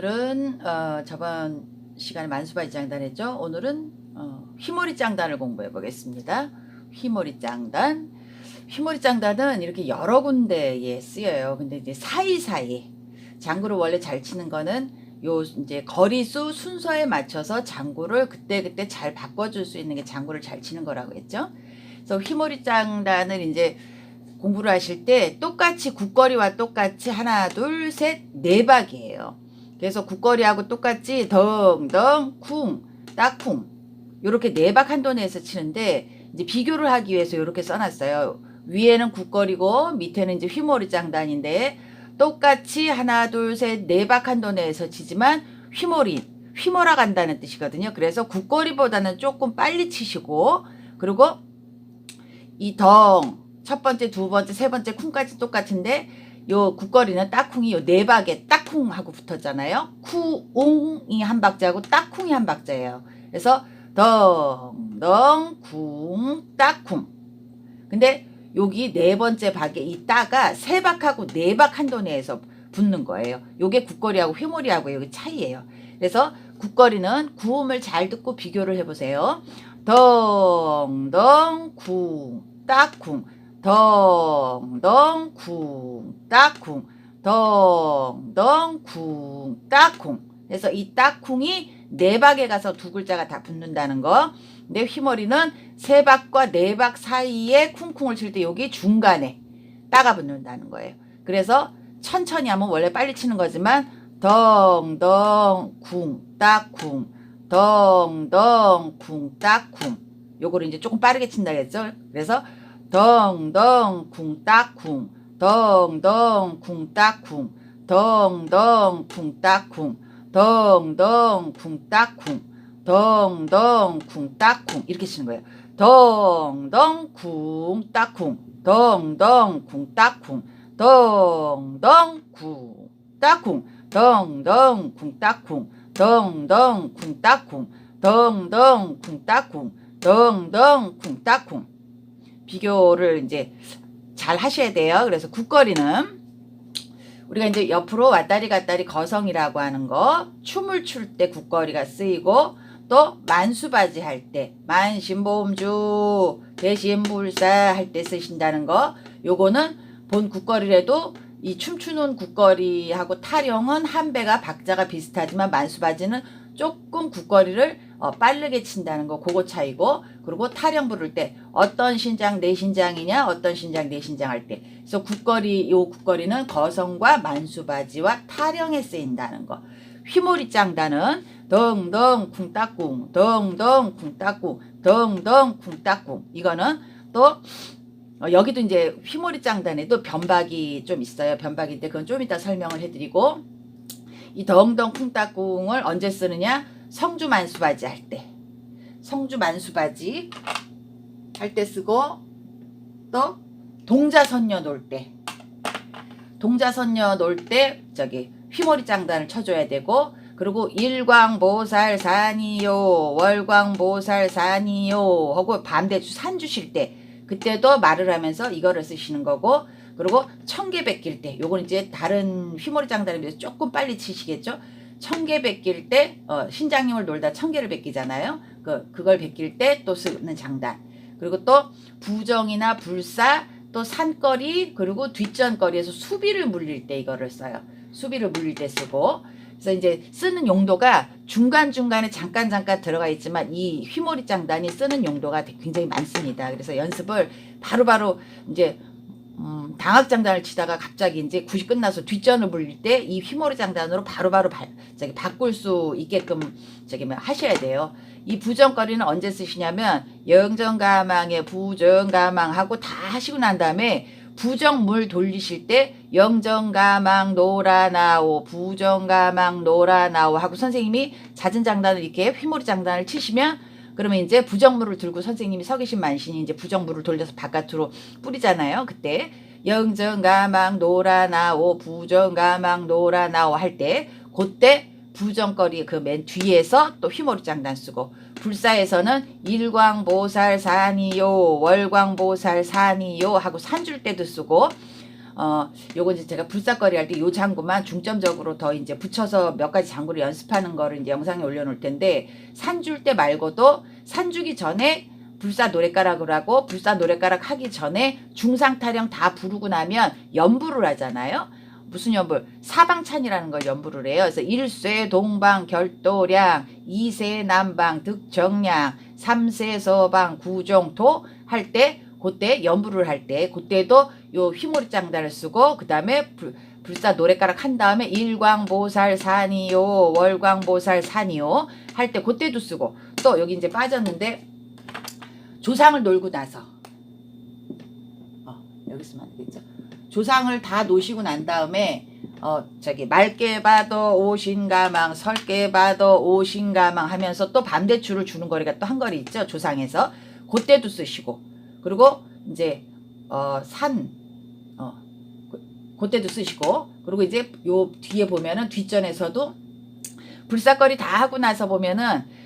오늘은 저번 시간에 만수바지 장단 했죠. 오늘은 휘몰이 장단을 공부해 보겠습니다. 휘몰이 장단. 휘몰이 장단은 이렇게 여러 군데에 쓰여요. 근데 이제 사이사이 장구를 원래 잘 치는 거는 요 이제 거리수 순서에 맞춰서 장구를 그때그때 잘 바꿔줄 수 있는 게 장구를 잘 치는 거라고 했죠. 그래서 휘몰이 장단을 이제 공부를 하실 때 똑같이 국거리와 똑같이 하나 둘 셋 네 박이에요. 그래서 국거리하고 똑같이 덩덩 쿵 딱쿵 요렇게 네 박 한 돈에서 치는데 이제 비교를 하기 위해서 요렇게 써놨어요. 위에는 국거리고 밑에는 이제 휘몰이 장단인데 똑같이 하나 둘 셋 네 박 한 돈에서 치지만 휘몰아 간다는 뜻이거든요. 그래서 국거리보다는 조금 빨리 치시고, 그리고 이 첫 번째, 두 번째, 세 번째 쿵까지 똑같은데 요 국거리는 딱쿵이 요 네 박에 딱쿵하고 붙었잖아요. 쿠웅이 한 박자고 딱쿵이 한 박자예요. 그래서 덩덩 쿵 딱쿵. 근데 여기 네 번째 박에 이 따가 세 박하고 네 박 한 돈에서 붙는 거예요. 요게 국거리하고 휘몰이하고 여기 차이예요. 그래서 국거리는 구음을 잘 듣고 비교를 해보세요. 덩덩 쿵 딱쿵 덩덩 쿵 딱쿵 덩덩 쿵 딱쿵. 그래서 이 딱쿵이 네 박에 가서 두 글자가 다 붙는다는 거. 근데 휘몰이는 세 박과 네 박 사이에 쿵쿵을 칠 때 여기 중간에 따가 붙는다는 거예요. 그래서 천천히 하면 원래 빨리 치는 거지만 덩덩 쿵 딱쿵 덩덩 쿵 딱쿵 요거를 이제 조금 빠르게 친다 했죠. 그래서 덩덩 쿵 딱쿵 덩덩 쿵 딱쿵 덩덩 쿵 딱쿵 덩덩 쿵 딱쿵 덩덩 쿵 딱쿵 이렇게 치는 거예요. 덩덩 쿵 딱쿵 덩덩 쿵 딱쿵 덩덩 쿵 딱쿵 덩덩 쿵 딱쿵 덩덩 쿵 딱쿵 덩덩 쿵 딱쿵 덩덩 쿵 딱쿵. 비교를 이제 잘 하셔야 돼요. 그래서 국거리는 우리가 이제 옆으로 왔다리 갔다리 거성이라고 하는 거, 춤을 출 때 국거리가 쓰이고, 또 만수바지 할 때 만신보험주 대신불사 할 때 쓰신다는 거. 요거는 본 국거리라도 이 춤추는 국거리하고 타령은 한 배가 박자가 비슷하지만 만수바지는 조금 국거리를 빠르게 친다는 거, 그거 차이고, 그리고 타령 부를 때 어떤 신장 내 신장이냐 어떤 신장 내 신장 할 때, 그래서 요 국거리는 거성과 만수바지와 타령에 쓰인다는 거. 휘몰이 장단은 덩덩 쿵 딱쿵 덩덩 쿵 딱쿵 덩덩 쿵 딱쿵. 이거는 또 여기도 이제 휘몰이 장단에도 변박이 좀 있어요. 변박인데 그건 좀 이따 설명을 해드리고, 이 덩덩 쿵 딱쿵을 언제 쓰느냐? 성주 만수바지 할 때, 성주 만수바지 할 때 쓰고, 또 동자선녀 놀 때, 동자선녀 놀 때 저기 휘몰이 장단을 쳐줘야 되고, 그리고 일광보살산이요 월광보살산이요 하고 밤대주 산 주실 때 그때도 말을 하면서 이거를 쓰시는 거고, 그리고 청개 베낄 때, 요건 이제 다른 휘몰이 장단에 비해서 조금 빨리 치시겠죠. 청개 베낄 때 신장님을 놀다 청개를 베끼잖아요. 그걸 베낄 때 또 쓰는 장단. 그리고 또 부정이나 불사, 또 산거리, 그리고 뒷전거리에서 수비를 물릴 때 이거를 써요. 수비를 물릴 때 쓰고. 그래서 이제 쓰는 용도가 중간중간에 잠깐 들어가 있지만 이 휘몰이 장단이 쓰는 용도가 굉장히 많습니다. 그래서 연습을 바로바로 이제 당학 장단을 치다가 갑자기 이제 굿이 끝나서 뒷전을 물릴 때 이 휘몰이 장단으로 바로바로 바꿀 수 있게끔 하셔야 돼요. 이 부정거리는 언제 쓰시냐면 영정가망에 부정가망하고 다 하시고 난 다음에 부정물 돌리실 때 영정가망 노라나오 부정가망 노라나오 하고 선생님이 잦은 장단을 이렇게 휘몰이 장단을 치시면, 그러면 이제 부정물을 들고 선생님이 서 계신 만신이 이제 부정물을 돌려서 바깥으로 뿌리잖아요. 그때 영정가망 노라나오 부정가망 노라나오 할 때, 그때 부정거리 그 맨 뒤에서 또 휘몰이 장단 쓰고, 불사에서는 일광보살산이요 월광보살산이요 하고 산 줄 때도 쓰고, 요거 이제 제가 불사거리 할 때 요 장구만 중점적으로 더 이제 붙여서 몇 가지 장구를 연습하는 거를 이제 영상에 올려놓을 텐데, 산 줄 때 말고도 산 주기 전에 불사 노랫가락을 하고, 불사 노랫가락 하기 전에 중상타령 다 부르고 나면 연부를 하잖아요. 무슨 연불? 사방찬이라는 걸 연부를 해요. 그래서 일쇄 동방 결도량, 이세 남방 득정량, 삼세 서방 구종토 할 때, 그때 연부를 할 때, 그때도 요 휘몰이 짱단을 쓰고, 그 다음에 불사 노랫가락 한 다음에 일광보살 산이요, 월광보살 산이요 할 때 그때도 쓰고, 또 여기 이제 빠졌는데, 조상을 놀고 나서, 여기 쓰면 안 되겠죠? 조상을 다 놓으시고 난 다음에 맑게 봐도 오신가망, 설게 봐도 오신가망 하면서 또 밤대추를 주는 거리가 또 한 거리 있죠, 조상에서. 그때도 쓰시고, 그리고 이제 그때도 쓰시고, 그리고 이제 요 뒤에 보면은 뒷전에서도 불사거리 다 하고 나서 보면은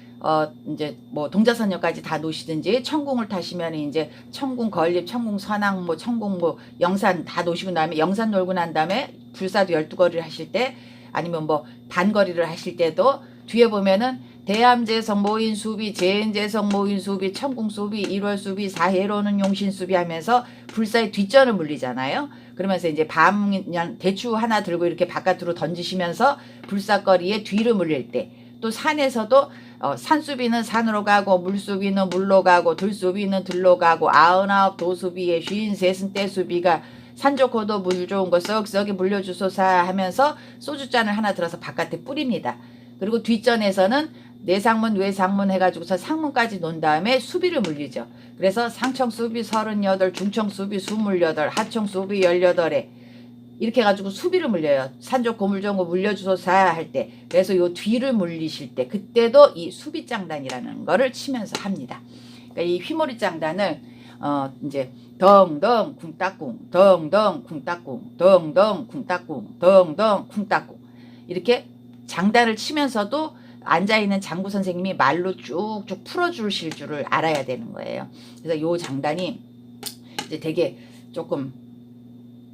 이제 뭐 동자선녀까지 다 놓으시든지, 천궁을 타시면 이제 천궁 건립, 천궁 선왕, 뭐 천궁 뭐 영산 다 놓으시고 나면, 영산 놀고 난 다음에 불사도 12거리를 하실 때, 아니면 뭐 반거리를 하실 때도 뒤에 보면은 대암재성 모인 수비, 재인재성 모인 수비, 천궁 수비, 일월 수비, 사해로는 용신 수비 하면서 불사의 뒷전을 물리잖아요. 그러면서 이제 대추 하나 들고 이렇게 바깥으로 던지시면서 불사거리에 뒤를 물릴 때, 또 산에서도 산수비는 산으로 가고, 물수비는 물로 가고, 들수비는 들로 가고, 99 도수비에 53은 떼수비가 산 좋고도 물 좋은 거 썩썩이 물려주소사 하면서 소주잔을 하나 들어서 바깥에 뿌립니다. 그리고 뒷전에서는 내상문 외상문 해가지고서 상문까지 놓은 다음에 수비를 물리죠. 그래서 상청수비 38, 중청수비 28, 하청수비 18에 이렇게 해가지고 수비를 물려요. 산 좋고 물 좋은 거 물려주소사 할 때. 그래서 요 뒤를 물리실 때, 그때도 이 수비장단이라는 거를 치면서 합니다. 그러니까 이 휘몰이 장단을 이제 덩덩 쿵따꿍, 덩덩 쿵따꿍, 덩덩 쿵따꿍, 덩덩 쿵따꿍, 이렇게 장단을 치면서도 앉아있는 장구 선생님이 말로 쭉쭉 풀어주실 줄을 알아야 되는 거예요. 그래서 요 장단이 이제 되게 조금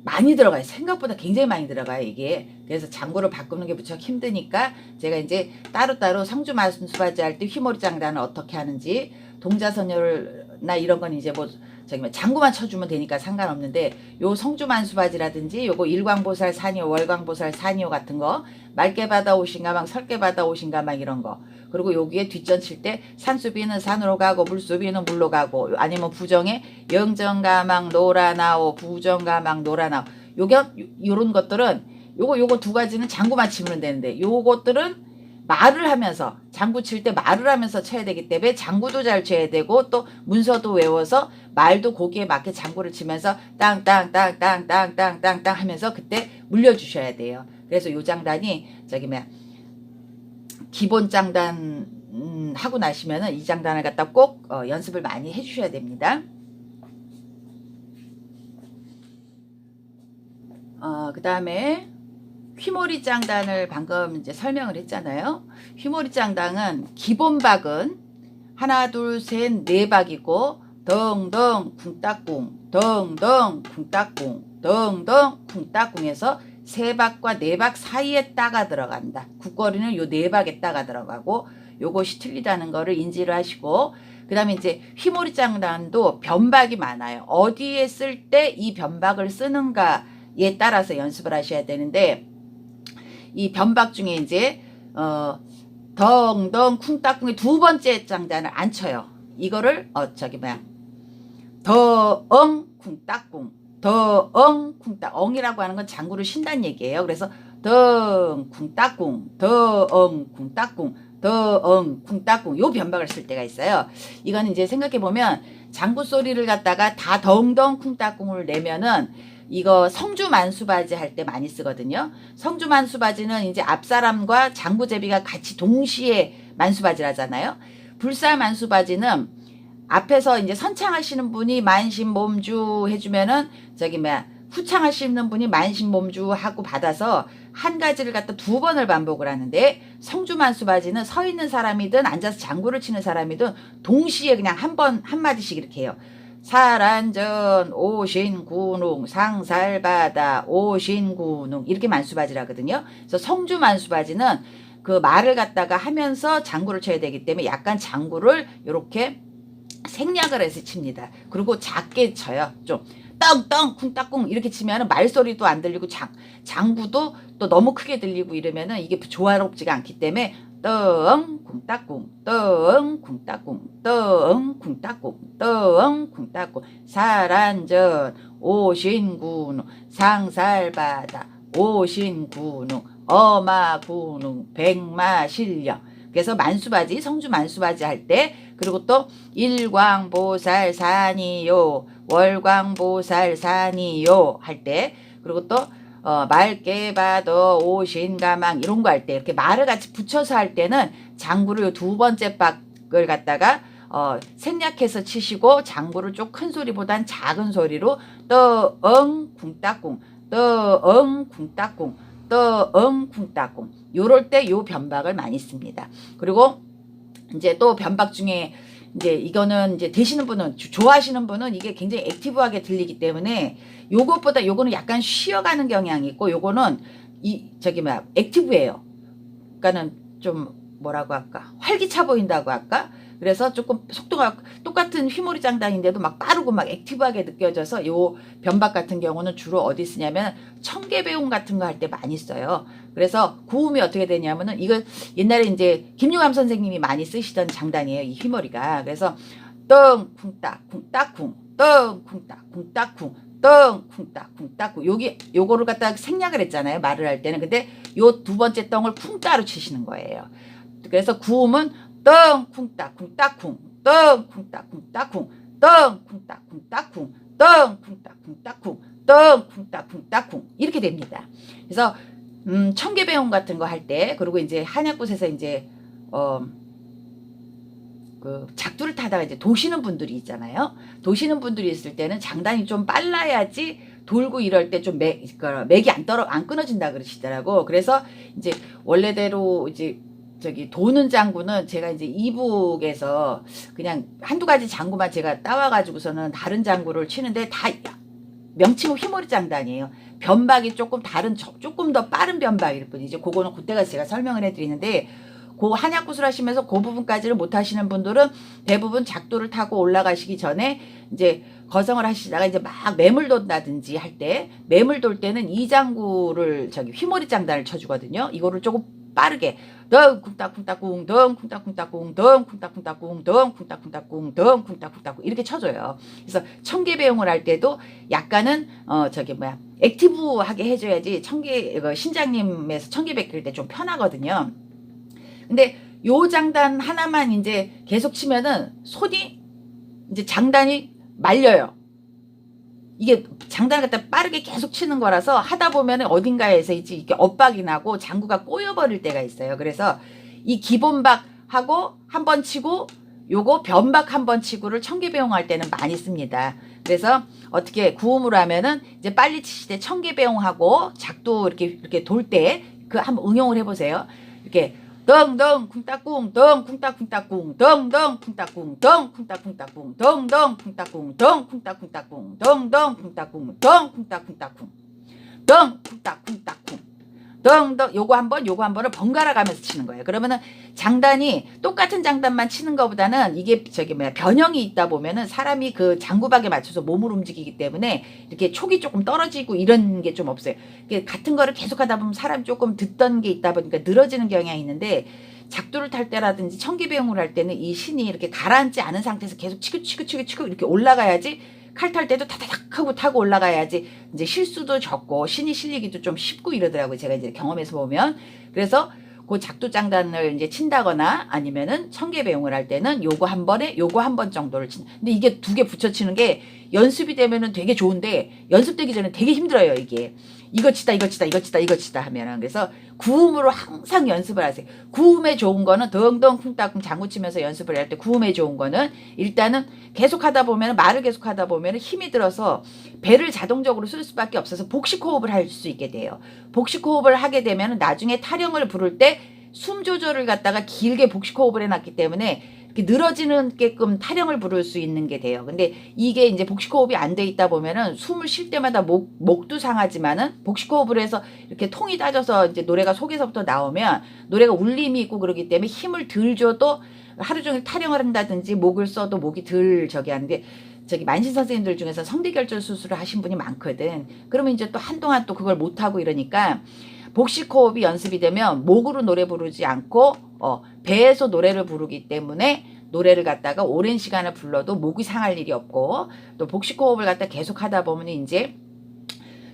많이 들어가요. 생각보다 굉장히 많이 들어가요, 이게. 그래서 장구를 바꾸는 게 무척 힘드니까 제가 이제 따로따로 성주만수바지 할 때 휘몰이 장단을 어떻게 하는지, 동자선열나 이런 건 이제 뭐 장구만 쳐주면 되니까 상관없는데, 요 성주만수바지라든지 요거 일광보살 산이요, 월광보살 산이요 같은 거, 맑게 받아 오신가망, 설게 받아 오신가망 이런 거, 그리고 여기에 뒷전 칠 때 산수비는 산으로 가고, 물수비는 물로 가고, 아니면 부정에 영정가망 노라나오, 부정가망 노라나오, 요런 것들은 요거 두 가지는 장구만 치면 되는데, 요것들은 말을 하면서, 장구 칠 때 말을 하면서 쳐야 되기 때문에 장구도 잘 쳐야 되고, 또 문서도 외워서 말도 거기에 맞게 장구를 치면서 땅땅땅땅땅땅땅땅 하면서 그때 물려주셔야 돼요. 그래서 요 장단이 기본 장단 하고 나시면은 이 장단을 갖다 꼭 연습을 많이 해주셔야 됩니다. 그 다음에 휘몰이 장단을 방금 이제 설명을 했잖아요. 휘몰이 장단은 기본 박은 하나 둘 셋 네 박이고, 덩덩 쿵따꿍, 덩덩 쿵따꿍, 덩덩 쿵따꿍에서 세 박과 네 박 사이에 따가 들어간다. 국거리는 요 네 박에 따가 들어가고, 요것이 틀리다는 거를 인지를 하시고, 그 다음에 이제 휘몰이 장단도 변박이 많아요. 어디에 쓸 때 이 변박을 쓰는가에 따라서 연습을 하셔야 되는데, 이 변박 중에 이제 덩덩 쿵따꿍의 두 번째 장단을 안 쳐요. 이거를 더엉 쿵따꿍, 더엉 쿵따, 엉이라고 하는 건 장구를 쉰다는 얘기예요. 그래서 덩 쿵따꿍, 더엉 쿵따꿍, 더엉 쿵따꿍, 요 변박을 쓸 때가 있어요. 이거는 이제 생각해 보면 장구 소리를 갖다가 다 덩덩 쿵따꿍을 내면은 이거 성주만수바지 할 때 많이 쓰거든요. 성주만수바지는 이제 앞사람과 장구제비가 같이 동시에 만수바지를 하잖아요. 불사만수바지는 앞에서 이제 선창하시는 분이 만신몸주 해주면은 후창하시는 분이 만신몸주 하고 받아서 한 가지를 갖다 두 번을 반복을 하는데, 성주만수바지는 서 있는 사람이든 앉아서 장구를 치는 사람이든 동시에 그냥 한 마디씩 이렇게 해요. 살안전 오신군웅 상살바다 오신군웅 이렇게 만수바지라거든요. 그래서 성주 만수바지는 그 말을 갖다가 하면서 장구를 쳐야 되기 때문에 약간 장구를 이렇게 생략을 해서 칩니다. 그리고 작게 쳐요. 좀 떵떵 쿵따꿍 이렇게 치면은 말소리도 안 들리고 장구도 또 너무 크게 들리고 이러면은 이게 조화롭지가 않기 때문에 떵 쿵따꿍 떵 쿵따꿍 떵 쿵따꿍 떵 쿵따꿍 살안전 오신군웅 상살바다 오신군웅 어마군웅 백마신령. 그래서 만수바지 성주 만수바지 할 때 그리고 또 일광보살산이요 월광보살산이요 할 때 그리고 또 맑게 봐도 오신가망 이런 거 할 때 이렇게 말을 같이 붙여서 할 때는 장구를 두 번째 박을 갖다가 생략해서 치시고 장구를 좀 큰 소리보단 작은 소리로 떠엉 쿵따꿍 떠엉 쿵따꿍 떠엉 쿵따꿍 요럴 때 요 변박을 많이 씁니다. 그리고 이제 또 변박 중에 이제 이거는 이제 되시는 분은 좋아하시는 분은 이게 굉장히 액티브하게 들리기 때문에 요것보다 요거는 약간 쉬어가는 경향이 있고 요거는 액티브해요. 그러니까는 좀 뭐라고 할까 활기차 보인다고 할까. 그래서 조금 속도가 똑같은 휘몰이 장단인데도 막 빠르고 막 액티브하게 느껴져서 요 변박 같은 경우는 주로 어디 쓰냐면 청개배움 같은 거 할 때 많이 써요. 그래서 구음이 어떻게 되냐면은 이거 옛날에 이제 김유감 선생님이 많이 쓰시던 장단이에요. 이 휘몰이가. 그래서 떵 쿵따 쿵따쿵 떵 쿵따 쿵따쿵 떵 쿵따 쿵따쿵 요거를 갖다 생략을 했잖아요. 말을 할 때는. 근데 요 두 번째 떵을 쿵따로 치시는 거예요. 그래서 구음은 떵 쿵따 쿵따쿵 떵 쿵따 쿵따쿵 떵 쿵따 쿵따쿵 떵 쿵따 쿵따쿵 떵 쿵따 쿵따쿵 이렇게 됩니다. 그래서 청개배움 같은 거 할 때 그리고 이제 한약굿에서 이제 그 작두를 타다가 이제 도시는 분들이 있잖아요. 도시는 분들이 있을 때는 장단이 좀 빨라야지 돌고 이럴 때 좀 맥이 안 끊어진다 그러시더라고. 그래서 이제 원래대로 이제 도는 장구는 제가 이제 이북에서 그냥 한두 가지 장구만 제가 따와가지고서는 다른 장구를 치는데 다 명칭은 휘몰이 장단이에요. 변박이 조금 더 빠른 변박일 뿐이죠. 그거는 그때가 제가 설명을 해드리는데 그 한약굿을 하시면서 그 부분까지를 못 하시는 분들은 대부분 작두를 타고 올라가시기 전에 이제 거성을 하시다가 이제 막 매물 돈다든지 할 때 매물 돌 때는 이 장구를 휘몰이 장단을 쳐주거든요. 이거를 조금 빠르게 덩 쿵따쿵따쿵 덩 쿵따쿵따쿵 덩 쿵따쿵따쿵 덩 쿵따쿵따쿵 덩 쿵따쿵따쿵 이렇게 쳐줘요. 그래서 청개배용을 할 때도 약간은 액티브하게 해줘야지 신장님에서 청개 베낄 때 좀 편하거든요. 근데 요 장단 하나만 이제 계속 치면은 손이 이제 장단이 말려요. 이게 장단을 갖다 빠르게 계속 치는 거라서 하다 보면은 어딘가에서 이제 이렇게 엇박이 나고 장구가 꼬여버릴 때가 있어요. 그래서 이 기본박하고 한번 치고 요거 변박 한번 치고를 청개배용 할 때는 많이 씁니다. 그래서 어떻게 구음으로 하면은 이제 빨리 치실 때 청개배용하고 작두 이렇게 돌 때 그 한번 응용을 해보세요. 이렇게 덩덩 쿵따꿍 덩 쿵따쿵따꿍 덩덩 쿵따꿍 덩 쿵따쿵따꿍 덩덩 쿵따꿍 덩 쿵따쿵따꿍 덩덩 쿵따꿍 덩 쿵따쿵따쿵 덩 쿵따쿵따쿵 덩덩 요거 한 번을 번갈아 가면서 치는 거예요. 그러면은 장단이 똑같은 장단만 치는 것보다는 이게 변형이 있다 보면은 사람이 그 장구박에 맞춰서 몸을 움직이기 때문에 이렇게 촉이 조금 떨어지고 이런 게 좀 없어요. 같은 거를 계속 하다 보면 사람이 조금 듣던 게 있다 보니까 늘어지는 경향이 있는데 작두를 탈 때라든지 청개배용을 할 때는 이 신이 이렇게 가라앉지 않은 상태에서 계속 치고 이렇게 올라가야지 칼 탈 때도 타다닥 하고 타고 올라가야지 이제 실수도 적고 신이 실리기도 좀 쉽고 이러더라고요. 제가 이제 경험해서 보면. 그래서 그 작두 장단을 이제 친다거나 아니면은 청개배용을 할 때는 요거 한 번 정도를 근데 이게 두 개 붙여 치는 게 연습이 되면은 되게 좋은데 연습되기 전에 되게 힘들어요. 이게 이거 치다 하면은. 그래서 구음으로 항상 연습을 하세요. 구음에 좋은 거는 덩덩 쿵따쿵 장구 치면서 연습을 할 때 구음에 좋은 거는 일단은 계속 하다 보면은 말을 계속 하다 보면은 힘이 들어서 배를 자동적으로 쓸 수밖에 없어서 복식 호흡을 할 수 있게 돼요. 복식 호흡을 하게 되면은 나중에 타령을 부를 때 숨 조절을 갖다가 길게 복식 호흡을 해놨기 때문에 이렇게 늘어지는게끔 타령을 부를 수 있는 게 돼요. 근데 이게 이제 복식호흡이 안 돼 있다 보면은 숨을 쉴 때마다 목도 상하지만은 복식호흡을 해서 이렇게 통이 따져서 이제 노래가 속에서부터 나오면 노래가 울림이 있고 그러기 때문에 힘을 덜 줘도 하루 종일 타령을 한다든지 목을 써도 목이 덜 저기 하는데 저기 만신 선생님들 중에서 성대결절 수술을 하신 분이 많거든. 그러면 이제 또 한동안 또 그걸 못하고 이러니까 복식호흡이 연습이 되면 목으로 노래 부르지 않고 배에서 노래를 부르기 때문에 노래를 갖다가 오랜 시간을 불러도 목이 상할 일이 없고 또 복식호흡을 갖다 계속 하다 보면 이제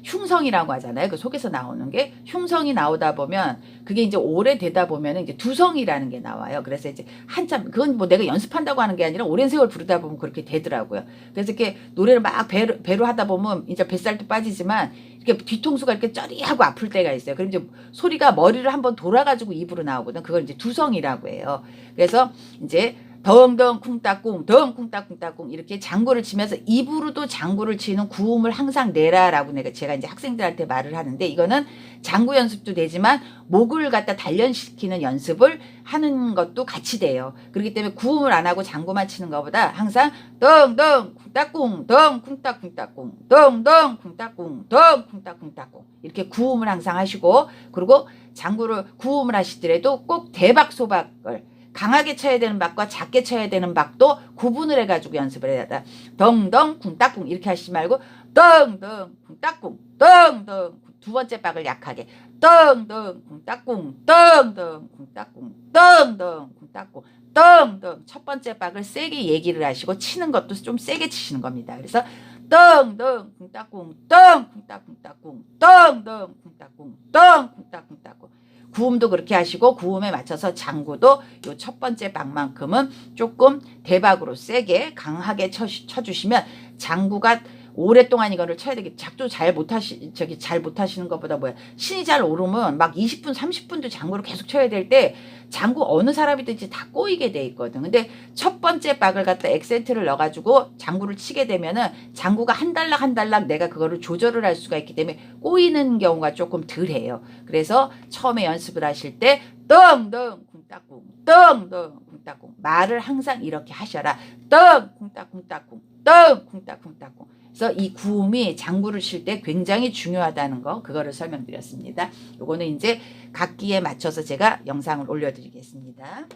흉성이라고 하잖아요. 그 속에서 나오는 게 흉성이 나오다 보면 그게 이제 오래되다 보면 이제 두성이라는 게 나와요. 그래서 이제 한참 그건 뭐 내가 연습한다고 하는 게 아니라 오랜 세월 부르다 보면 그렇게 되더라고요. 그래서 이렇게 노래를 막 배로 하다 보면 이제 뱃살도 빠지지만 이렇게 뒤통수가 이렇게 쩌리하고 아플 때가 있어요. 그럼 이제 소리가 머리를 한번 돌아가지고 입으로 나오거든. 그걸 이제 두성이라고 해요. 그래서 이제 덩덩 쿵따꿍 덩 쿵따쿵따꿍 이렇게 장구를 치면서 입으로도 장구를 치는 구음을 항상 내라라고 제가 이제 학생들한테 말을 하는데 이거는 장구 연습도 되지만 목을 갖다 단련시키는 연습을 하는 것도 같이 돼요. 그렇기 때문에 구음을 안 하고 장구만 치는 것보다 항상 덩덩 쿵따꿍 덩 쿵따쿵따꿍 덩덩 쿵따꿍 덩 쿵따쿵따꿍 이렇게 구음을 항상 하시고 그리고 장구를 구음을 하시더라도 꼭 대박소박을 강하게 쳐야 되는 박과 작게 쳐야 되는 박도 구분을 해가지고 연습을 해야 돼. 덩덩 쿵따꿍 이렇게 하시지 말고 덩덩 쿵따꿍 덩덩 두 번째 박을 약하게 덩덩 쿵따꿍 덩덩 쿵따꿍 덩덩 쿵따꿍 덩덩 첫 번째 박을 세게 얘기를 하시고 치는 것도 좀 세게 치시는 겁니다. 그래서 덩덩 쿵따꿍 덩 쿵따쿵따꿍 덩덩 쿵따꿍 덩 쿵따쿵따꿍 구음도 그렇게 하시고 구음에 맞춰서 장구도 요 첫 번째 박만큼은 조금 대박으로 세게 강하게 쳐주시면 장구가 오랫동안 이거를 쳐야 되겠. 작도 잘 못하시는 것보다 신이 잘 오르면 막 20분 30분도 장구를 계속 쳐야 될 때 장구 어느 사람이든지 다 꼬이게 돼 있거든. 근데 첫 번째 박을 갖다 액센트를 넣어가지고 장구를 치게 되면은 장구가 한 달락 한 달락 내가 그거를 조절을 할 수가 있기 때문에 꼬이는 경우가 조금 덜해요. 그래서 처음에 연습을 하실 때 덩덩 쿵따꿍 덩덩 쿵따꿍 말을 항상 이렇게 하셔라. 덩 쿵따쿵따꿍 덩 쿵따쿵따꿍 그래서 이 구음이 장구를 칠 때 굉장히 중요하다는 거 그거를 설명드렸습니다. 요거는 이제 각기에 맞춰서 제가 영상을 올려드리겠습니다.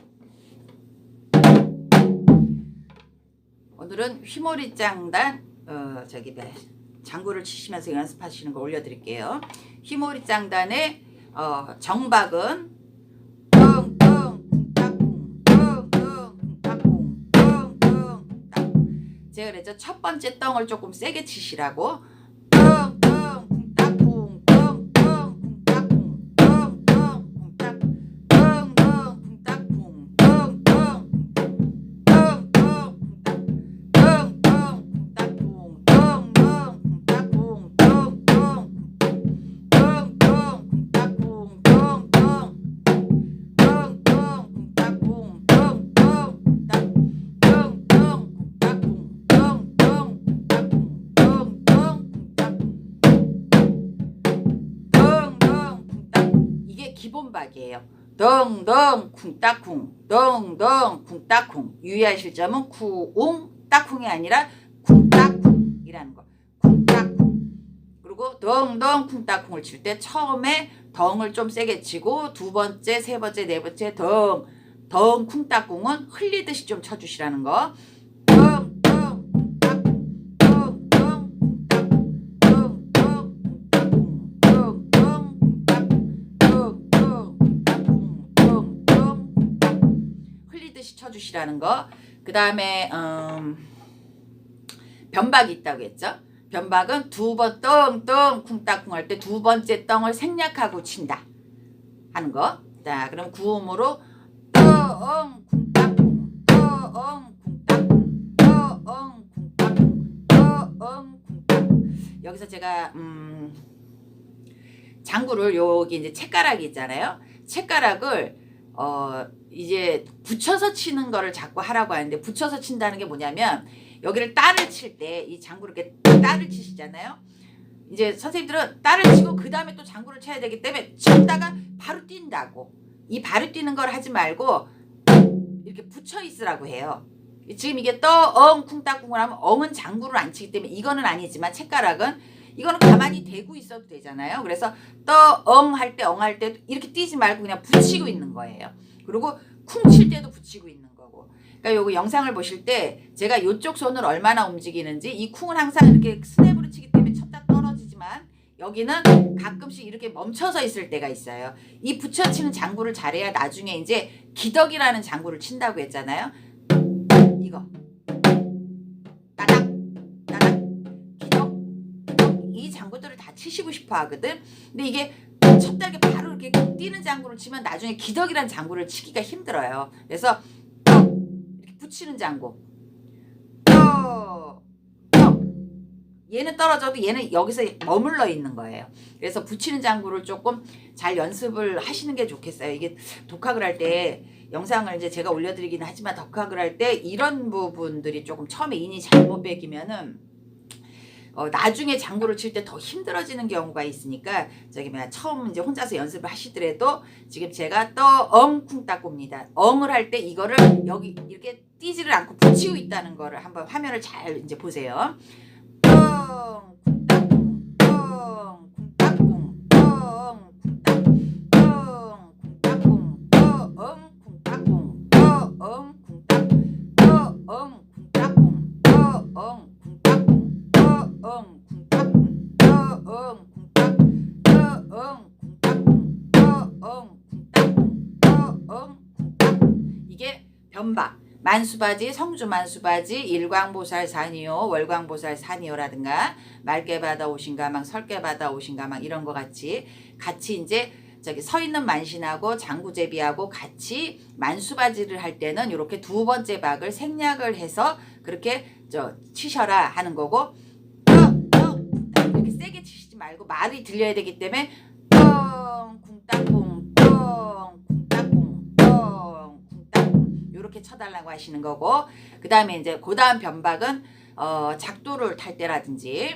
오늘은 휘모리장단 장구를 치시면서 연습하시는 거 올려드릴게요. 휘모리장단의 정박은 제가 그랬죠. 첫 번째 덩을 조금 세게 치시라고 덩덩 쿵따쿵 덩덩 쿵따쿵 덩덩 쿵따쿵 덩덩 쿵따쿵 덩덩 덩덩 쿵따쿵 덩덩 쿵따쿵 덩덩 쿵따쿵 덩덩 덩덩 쿵따쿵 덩덩 기본박이에요. 덩덩 쿵따쿵 덩덩 쿵따쿵 유의하실 점은 쿵 따쿵이 아니라 쿵따쿵이라는 거. 쿵따쿵. 그리고 덩덩 쿵따쿵을 칠 때 처음에 덩을 좀 세게 치고 두 번째, 세 번째, 네 번째 덩 쿵따쿵은 흘리듯이 좀 쳐주시라는 거. 쳐주시라는 거. 그 다음에 변박이 있다고 했죠. 변박은 두 번 덩덩 쿵따쿵 할 때 두 번째 덩을 생략하고 친다 하는 거. 자, 그럼 구음으로 덩 쿵따쿵 덩 쿵따쿵 덩 쿵따쿵 덩 쿵따쿵. 여기서 제가 장구를 여기 이제 채가락이 있잖아요. 채가락을 이제 붙여서 치는 거를 자꾸 하라고 하는데 붙여서 친다는 게 뭐냐면 여기를 따를 칠 때 이 장구를 이렇게 따를 치시잖아요. 이제 선생님들은 따를 치고 그 다음에 또 장구를 쳐야 되기 때문에 쳤다가 바로 뛴다고. 이 바로 뛰는 걸 하지 말고 이렇게 붙여 있으라고 해요. 지금 이게 떠엉 쿵따쿵을 하면 엉은 장구를 안 치기 때문에 이거는 아니지만 채가락은 이거는 가만히 대고 있어도 되잖아요. 그래서 떠엉 할 때 엉 할 때 이렇게 뛰지 말고 그냥 붙이고 있는 거예요. 그리고 쿵 칠 때도 붙이고 있는 거고. 그러니까 요거 영상을 보실 때 제가 요쪽 손을 얼마나 움직이는지 이 쿵은 항상 이렇게 스냅으로 치기 때문에 쳤다 떨어지지만 여기는 가끔씩 이렇게 멈춰서 있을 때가 있어요. 이 붙여치는 장구를 잘해야 나중에 이제 기덕이라는 장구를 친다고 했잖아요. 이거 따닥 따닥 기덕 이 장구들을 다 치시고 싶어 하거든. 근데 이게 쳤다 이렇게 바로 이렇게 뛰는 장구를 치면 나중에 기덕이라는 장구를 치기가 힘들어요. 그래서 이렇게 붙이는 장구 얘는 떨어져도 얘는 여기서 머물러 있는 거예요. 그래서 붙이는 장구를 조금 잘 연습을 하시는 게 좋겠어요. 이게 독학을 할 때 영상을 이제 제가 올려드리긴 하지만 독학을 할 때 이런 부분들이 조금 처음에 인이 잘못 배기면은 나중에 장구를 칠 때 더 힘들어지는 경우가 있으니까 저기 뭐야 처음 이제 혼자서 연습을 하시더라도 지금 제가 떠엉 쿵따꾸입니다. 엉을 할 때 이거를 여기 이렇게 뛰지를 않고 붙이고 있다는 거를 한번 화면을 잘 이제 보세요. 이게 변박. 만수바지, 성주만수바지, 일광보살산이요, 월광보살산이요라든가 맑게 받아오신 가망, 설게 받아오신 가망 이런 거 같이 이제 저기 서 있는 만신하고 장구제비하고 같이 만수바지를 할 때는 이렇게 두 번째 박을 생략을 해서 그렇게 치셔라 하는 거고 이렇게 세게 치시지 말고 말이 들려야 되기 때문에 쿵땅쿵 이렇게 쳐달라고 하시는 거고 그 다음에 이제 그 다음 변박은 작두를 탈 때라든지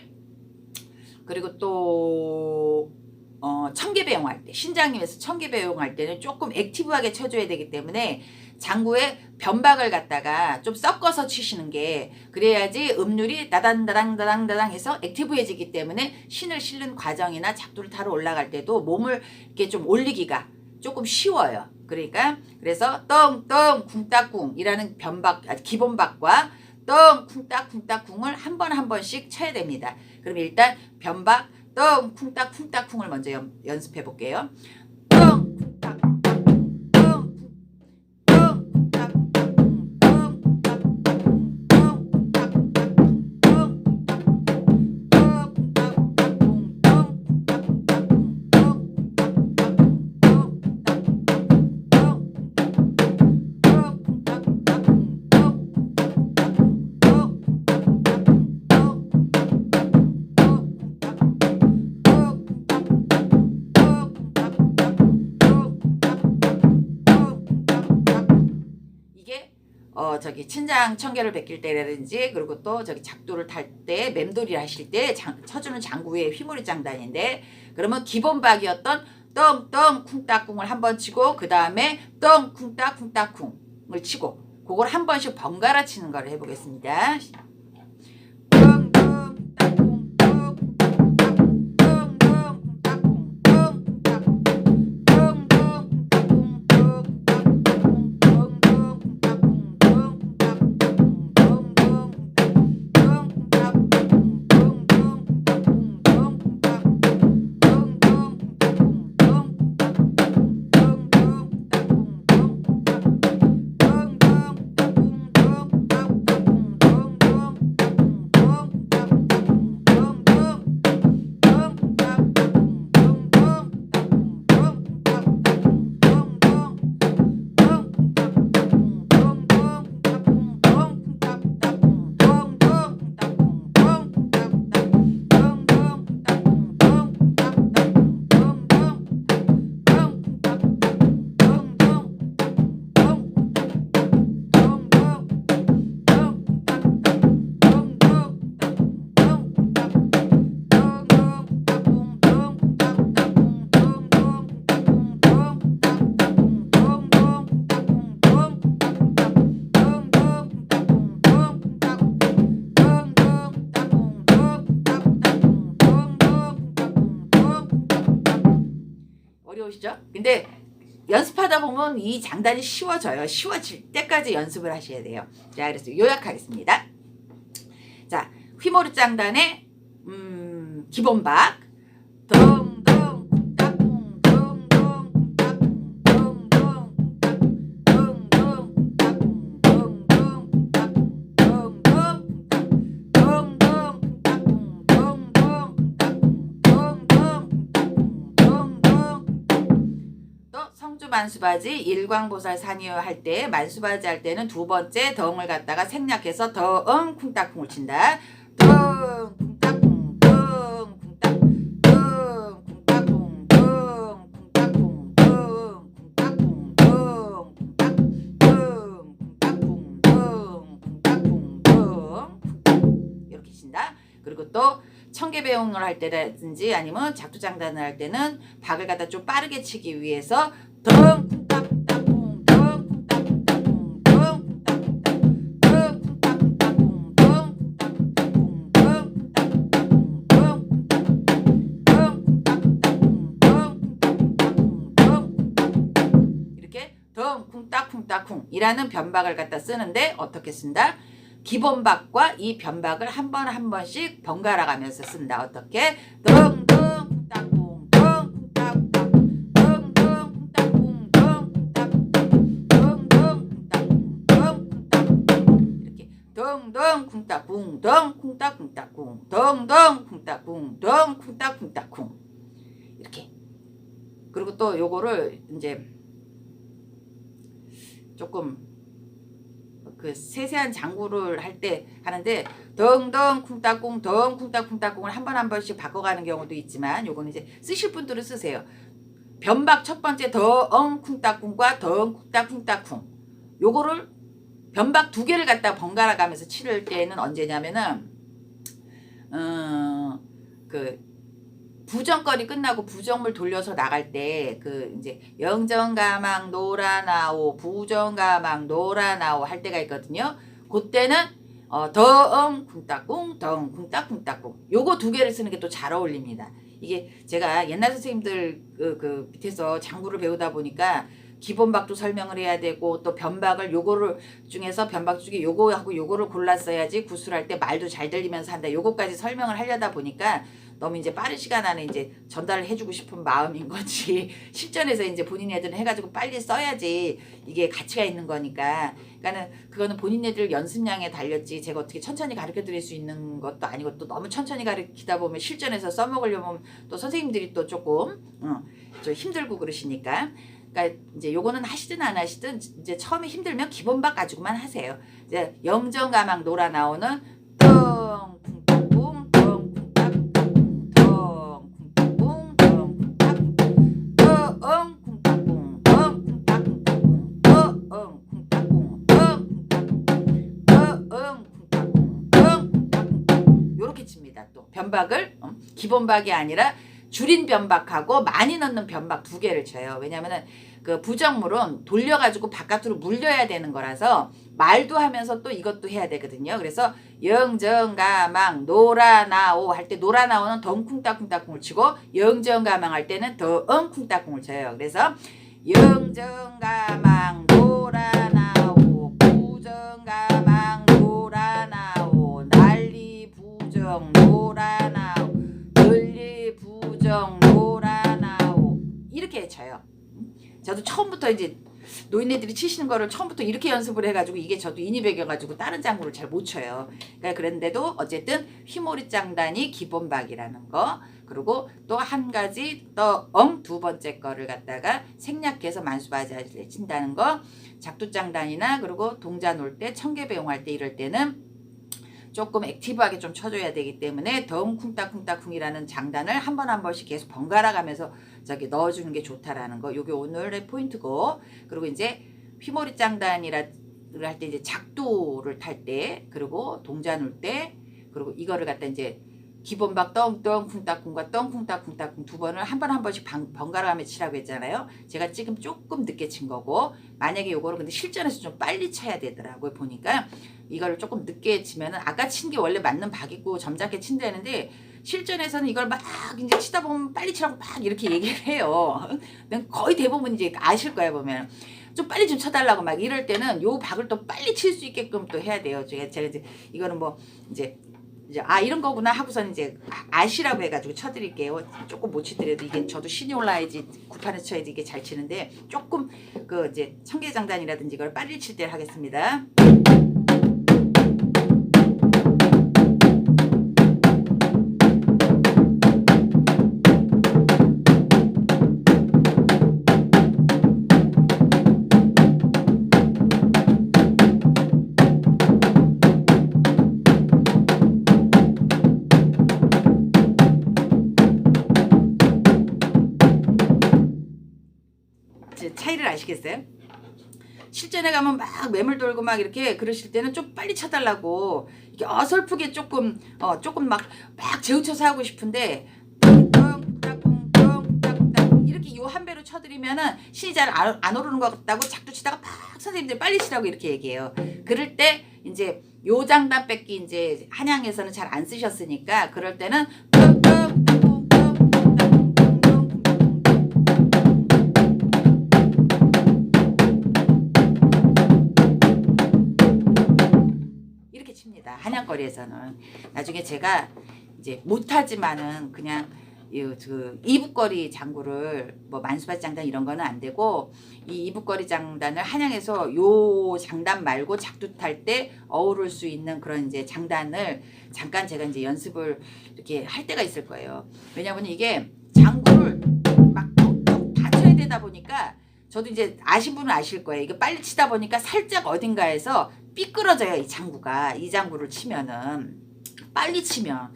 그리고 또 청개배용 할 때 신장님에서 청개배용 할 때는 조금 액티브하게 쳐줘야 되기 때문에 장구에 변박을 갖다가 좀 섞어서 치시는 게 그래야지 음률이 다당다당 해서 액티브해지기 때문에 신을 실는 과정이나 작두를 타러 올라갈 때도 몸을 이렇게 좀 올리기가 조금 쉬워요. 그러니까 그래서 떵떵 쿵따쿵이라는 변박 기본박과 떵 쿵따쿵을 한 번씩 쳐야 됩니다. 그럼 일단 변박 떵 쿵따쿵을 먼저 연습해 볼게요. 떵 쿵따쿵 저기 친장 청개를 베낄 때라든지 그리고 또 저기 작두를 탈 때 맴돌이를 하실 때 쳐주는 장구의 휘몰이 장단인데 그러면 기본박이었던 떵떵 쿵따쿵을 한 번 치고 그 다음에 떵 쿵따쿵을 치고 그걸 한 번씩 번갈아 치는 걸 해보겠습니다. 어려우시죠? 근데 연습하다 보면 이 장단이 쉬워져요. 쉬워질 때까지 연습을 하셔야 돼요. 자, 그래서 요약하겠습니다. 자, 휘모리 장단의 기본박 덩덩 쿵따쿵 덩덩 쿵따쿵 덩덩 쿵따쿵 덩덩 쿵따쿵 덩덩 쿵따쿵 덩덩 쿵따쿵 덩덩 쿵따쿵 덩덩 쿵따쿵 덩덩 또 성주 만수바지 일광보살 산이요 할 때 만수바지 할 때는 두 번째 덩을 갖다가 생략해서 덩 쿵따쿵을 친다. 덩 쿵따쿵 덩 쿵따쿵 덩 쿵따쿵 덩 쿵따쿵 덩 쿵따쿵 덩 쿵따쿵 덩 쿵따쿵 덩 이렇게 친다. 그리고 또 청개배용을 할 때라든지 아니면 작두장단을 할 때는 박을 갖다 좀 빠르게 치기 위해서 덩 쿵따쿵따쿵 덩 쿵따쿵따쿵 덩 쿵따쿵따쿵 덩 쿵따쿵따쿵 덩 쿵따쿵따쿵 이렇게 덩 쿵따쿵따쿵이라는 변박을 갖다 쓰는데 어떻게 쓴다? 기본박과 이 변박을 한 번 한 번씩 번갈아 가면서 쓴다. 어떻게? 덩덩 쿵따쿵 덩 쿵따쿵 덩덩 쿵따쿵 덩 쿵따쿵 덩덩 쿵따쿵 덩 쿵따쿵 이렇게 덩덩 쿵따쿵 덩 쿵따쿵따쿵 덩덩 쿵따쿵 덩 쿵따쿵따쿵 이렇게. 그리고 또 요거를 이제 조금 그 세세한 장구를 할 때 하는데 덩덩 쿵따쿵 덩 쿵따쿵따쿵을 한 번 한 번씩 바꿔가는 경우도 있지만 요거는 이제 쓰실 분들은 쓰세요. 변박 첫 번째 덩 쿵따쿵과 덩 쿵따쿵따쿵 요거를 변박 두 개를 갖다 번갈아 가면서 치를 때는 언제냐면은 그 부정거리 끝나고 부정물 돌려서 나갈 때 그 이제 영정가망 노라나오 부정가망 노라나오 할 때가 있거든요. 그때는 덩 쿵따꿍 덩 쿵따쿵따꿍 요거 두 개를 쓰는 게 또 잘 어울립니다. 이게 제가 옛날 선생님들 그 밑에서 장구를 배우다 보니까 기본박도 설명을 해야 되고 또 변박을 요거를 중에서 변박 중에 요거하고 요거를 골랐어야지 구술할 때 말도 잘 들리면서 한다. 요거까지 설명을 하려다 보니까 너무 이제 빠른 시간 안에 이제 전달을 해주고 싶은 마음인 거지 실전에서 이제 본인 애들은 해가지고 빨리 써야지 이게 가치가 있는 거니까. 그러니까는 그거는 본인 애들 연습량에 달렸지 제가 어떻게 천천히 가르쳐 드릴 수 있는 것도 아니고 또 너무 천천히 가르치다 보면 실전에서 써먹으려면 또 선생님들이 또 조금 좀 힘들고 그러시니까. 그러니까 이제 요거는 하시든 안 하시든 이제 처음에 힘들면 기본박 가지고만 하세요. 이제 영정가망 노라 나오는 덩 쿵따꿍 덩 쿵따꿍 덩 쿵따꿍 덩 쿵따꿍 덩 쿵따꿍 덩 쿵따꿍 덩 쿵따꿍 덩 쿵따꿍 덩 쿵따꿍 요렇게 칩니다. 또 변박을 기본박이 아니라 줄인 변박하고 많이 넣는 변박 두 개를 쳐요. 왜냐면은 그 부정물은 돌려가지고 바깥으로 물려야 되는 거라서 말도 하면서 또 이것도 해야 되거든요. 그래서 영정가망 노라나오 할 때 노라나오는 덩쿵따쿵따쿵을 치고 영정가망 할 때는 덩쿵따쿵을 쳐요. 그래서 영정가망 노라나오 부정가망 노라나오 난리 부정 노라나오 늘리 부정 노라나오 이렇게 쳐요. 저도 처음부터 이제 노인네들이 치시는 거를 처음부터 이렇게 연습을 해가지고 이게 저도 인이 배겨가지고 다른 장구를 잘 못 쳐요. 그러니까 그런데도 어쨌든 휘모리 장단이 기본박이라는 거 그리고 또 한 가지 두 번째 거를 갖다가 생략해서 만수바지를 친다는 거 작두장단이나 그리고 동자 놀 때 청개배용할 때 이럴 때는 조금 액티브하게 좀 쳐줘야 되기 때문에 덩 쿵따쿵따쿵이라는 장단을 한 번 한 번씩 계속 번갈아 가면서 저기 넣어주는 게 좋다라는 거. 요게 오늘의 포인트고. 그리고 이제 휘모리 장단이라 할 때 이제 작두를 탈 때 그리고 동자 놀 때 그리고 이거를 갖다 이제 기본박 떵떵 쿵따쿵과 떵쿵따쿵따쿵 두 번을 한 번씩 번갈아 가며 치라고 했잖아요. 제가 지금 조금 늦게 친 거고, 만약에 요거를 근데 실전에서 좀 빨리 쳐야 되더라고요. 보니까 이거를 조금 늦게 치면은 아까 친 게 원래 맞는 박이고 점잖게 친다는데 실전에서는 이걸 막 이제 치다 보면 빨리 치라고 막 이렇게 얘기를 해요. 거의 대부분 이제 아실 거예요. 보면 좀 빨리 좀 쳐달라고 막 이럴 때는 요 박을 또 빨리 칠 수 있게끔 또 해야 돼요. 제가 이제 이거는 뭐 이제 이런 거구나 하고선 이제 아시라고 해가지고 쳐드릴게요. 조금 못 치더라도 이게 저도 신이 올라야지 구판에 쳐야지 이게 잘 치는데 조금 그 이제 청계장단이라든지 이걸 빨리 칠 때 하겠습니다. 차이를 아시겠어요? 실전에 가면 막 매물 돌고 막 이렇게 그러실 때는 좀 빨리 쳐달라고 이게 어설프게 조금 막 재우쳐서 하고 싶은데 이렇게 요 한 배로 쳐드리면은 신이 잘 안 오르는 것 같다고 작두 치다가 막 선생님들 빨리 치라고 이렇게 얘기해요. 그럴 때 이제 요 장단 뺏기 이제 한양에서는 잘 안 쓰셨으니까 그럴 때는 한양거리에서는. 나중에 제가 이제 못하지만은 그냥 그 이북거리 장구를 뭐 만수밭 장단 이런 거는 안 되고 이 이북거리 장단을 한양에서 요 장단 말고 작두 탈 때 어우를 수 있는 그런 이제 장단을 잠깐 제가 이제 연습을 이렇게 할 때가 있을 거예요. 왜냐면 이게 장구를 막 텅텅 다 쳐야 되다 보니까 저도 이제 아신 분은 아실 거예요. 이게 빨리 치다 보니까 살짝 어딘가에서 삐끄러져요. 이 장구가. 이 장구를 치면은 빨리 치면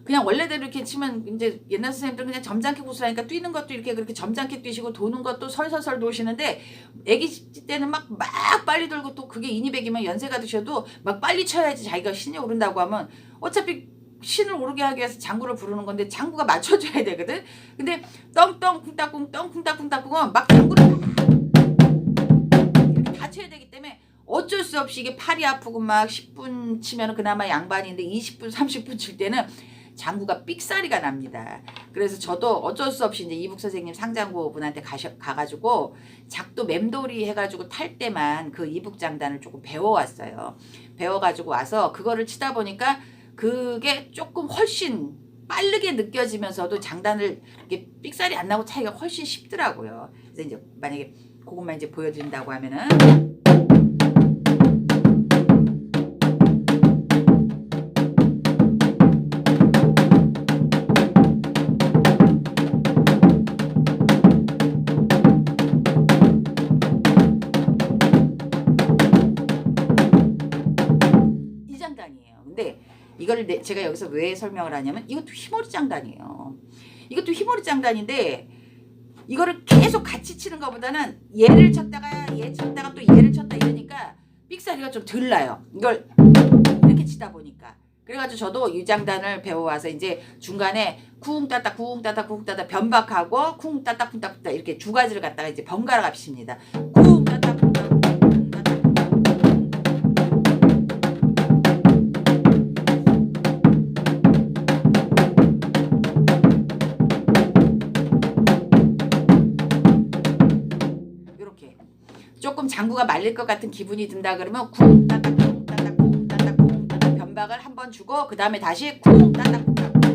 그냥 원래대로 이렇게 치면 이제 옛날 선생님들은 그냥 점잖게 구슬하니까 뛰는 것도 이렇게 그렇게 점잖게 뛰시고 도는 것도 설설설 도시는데 애기 때는 막 빨리 돌고 또 그게 인이백이면 연세가 드셔도 막 빨리 쳐야지 자기가 신이 오른다고 하면 어차피 신을 오르게 하기 위해서 장구를 부르는 건데 장구가 맞춰줘야 되거든. 근데 떵떵 쿵따쿵 떵쿵따쿵따쿵은 막 장구를 이렇게 다 쳐야 되기 때문에 어쩔 수 없이 이게 팔이 아프고 막 10분 치면 그나마 양반인데 20분 30분 칠 때는 장구가 삑사리가 납니다. 그래서 저도 어쩔 수 없이 이제 이북 선생님 상장구 분한테 가가지고 작두 맴돌이 해가지고 탈 때만 그 이북 장단을 조금 배워왔어요. 배워가지고 와서 그거를 치다 보니까 그게 조금 훨씬 빠르게 느껴지면서도 장단을 이게 삑사리 안 나고 차이가 훨씬 쉽더라고요. 그래서 이제 만약에 그것만 이제 보여드린다고 하면은 이 장단이에요. 근데 이거를 제가 여기서 왜 설명을 하냐면 이것도 휘머리 장단이에요. 이것도 휘머리 장단인데 이거를 계속 같이 치는 것보다는 얘를 쳤다가 얘 쳤다가 또 얘를 쳤다 이러니까 삑사리가 좀 덜 나요. 이걸 이렇게 치다 보니까. 그래가지고 저도 이 장단을 배워와서 이제 중간에 쿵 따따 쿵 따따 쿵 따따 변박하고 쿵 따따 쿵 따따 이렇게 두 가지를 갖다가 이제 번갈아 값입니다. 쿵 따따 쿵 따따 조금 장구가 말릴 것 같은 기분이 든다 그러면 쿵 따따 쿵 따따 쿵 따따 쿵 따따 변박을 한번 주고 그 다음에 다시 쿵 따따 쿵 따따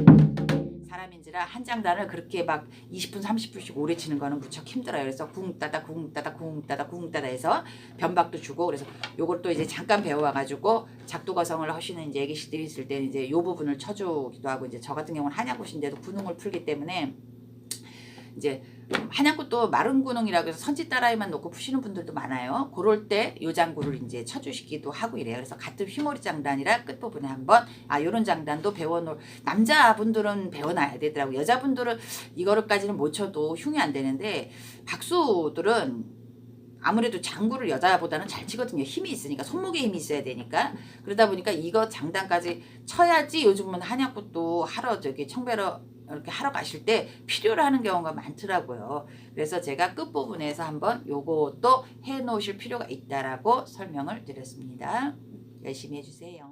사람인지라 한 장단을 그렇게 막 20분 30분씩 오래 치는 거는 무척 힘들어요. 그래서 쿵 따따 쿵 따따 쿵 따따 쿵 따따 해서 변박도 주고 그래서 요걸 또 이제 잠깐 배워와가지고 작두 거성을 하시는 이제 애기씨들이 있을 때는 이제 요 부분을 쳐주기도 하고 이제 저 같은 경우는 한약꽃인데도 군웅을 풀기 때문에 이제 한약꽃도 마른 군웅이라고 해서 선지 따라이만 놓고 푸시는 분들도 많아요. 그럴 때 요 장구를 이제 쳐주시기도 하고 이래요. 그래서 같은 휘머리 장단이라 끝부분에 한번 요런 장단도 배워놓을 남자분들은 배워놔야 되더라고요. 여자분들은 이거를까지는 못 쳐도 흉이 안 되는데 박수들은 아무래도 장구를 여자보다는 잘 치거든요. 힘이 있으니까, 손목에 힘이 있어야 되니까. 그러다 보니까 이거 장단까지 쳐야지 요즘은 한약붓도 하러 저기 청배러 이렇게 하러 가실 때 필요로 하는 경우가 많더라고요. 그래서 제가 끝부분에서 한번 요것도 해 놓으실 필요가 있다라고 설명을 드렸습니다. 열심히 해주세요.